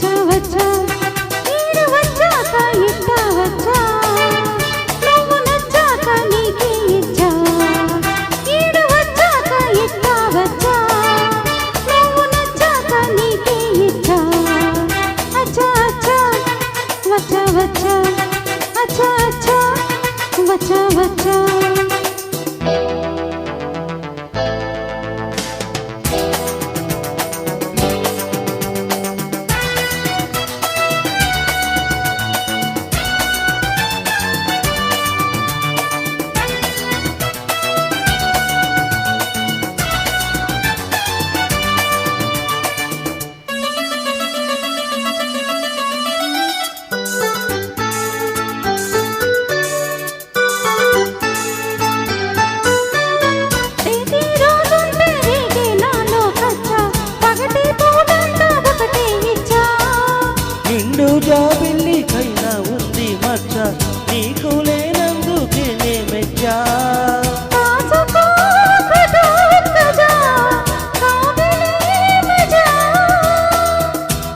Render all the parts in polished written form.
వచ్చా వచ్చా ఈడు వచ్చాక ఇట్టా వచ్చా నువ్వు నచ్చాక నీకే ఇచ్చా ఈడు వచ్చాక ఇట్టా వచ్చా నువ్వు నచ్చాక నీకే ఇచ్చా అచ్చా అచ్చా వచ్చా వచ్చా అచ్చా అచ్చా వచ్చా వచ్చా జాబిల్లికైనా ఉంది మచ్చ నీకు లేనందుకే నే మెచ్చా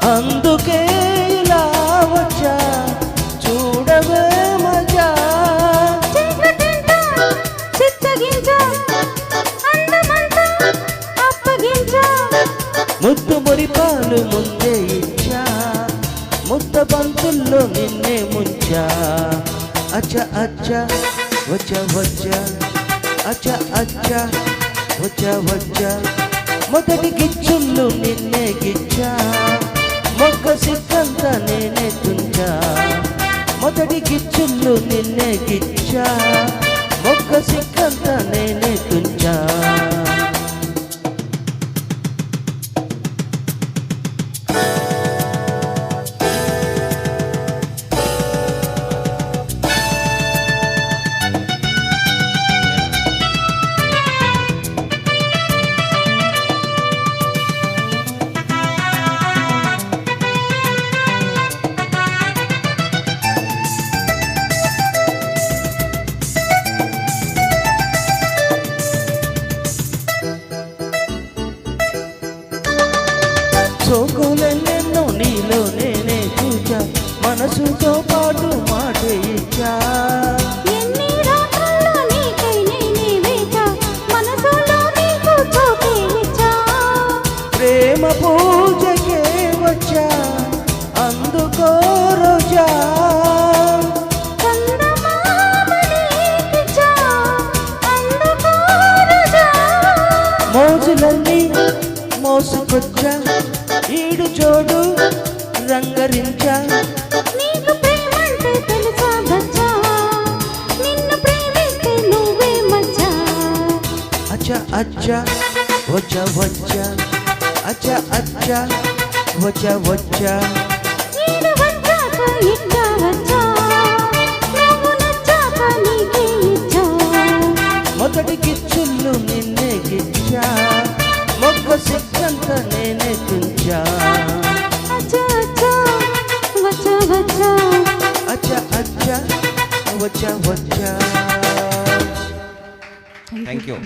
అందుకే ఇలా వచ్చా చూడవే మజా ముద్దు మురిపాలు ముందే ఇచ్చా ముద్ద బంతుల్లో నిన్నే ముంచా అచ్చ అచ్చ వచ్చ వచ్చ అచ్చ అచ్చ వచ్చ వచ్చ మొదటి గిచ్చుళ్ళు నిన్నే గిచ్చా మొగ్గ సిక్కంత నేనే తుంచా మొదటి గిచ్చుళ్ళు నిన్నే గిచ్చా మొగ్గ సిక్కంత నేనే తుంచా సోకులెన్నెన్నో నీలో నేనే చూచా మనసుతో పాటు మాట ఇచ్చా ప్రేమ పూజకే వచ్చా అందుకో రోజా మోజులన్నీ మోసుకొచ్చా ఈడు జోడు రంగరించా నీకు ప్రేమంటే తెలుసా బచ్చా నిన్ను ప్రేమిస్తే నువ్వే మచ్చా అచ్చ అచ్చ వచ్చ వచ్చ అచ్చ అచ్చ వచ్చ వచ్చ ఈడు వచ్చాక ఇట్టా వచ్చా నువ్వు నచ్చాక నీకే ఇచ్చా మొదటి గిచ్చుళ్ళు నిన్నే గిచ్చా మొగ్గ సిక్కంత నేనే తుంచా అచ్చా అచ్చా వచ్చా వచ్చా అచ్చ అచ్చ వచ్చ వచ్చ థ్యాంక్ యూ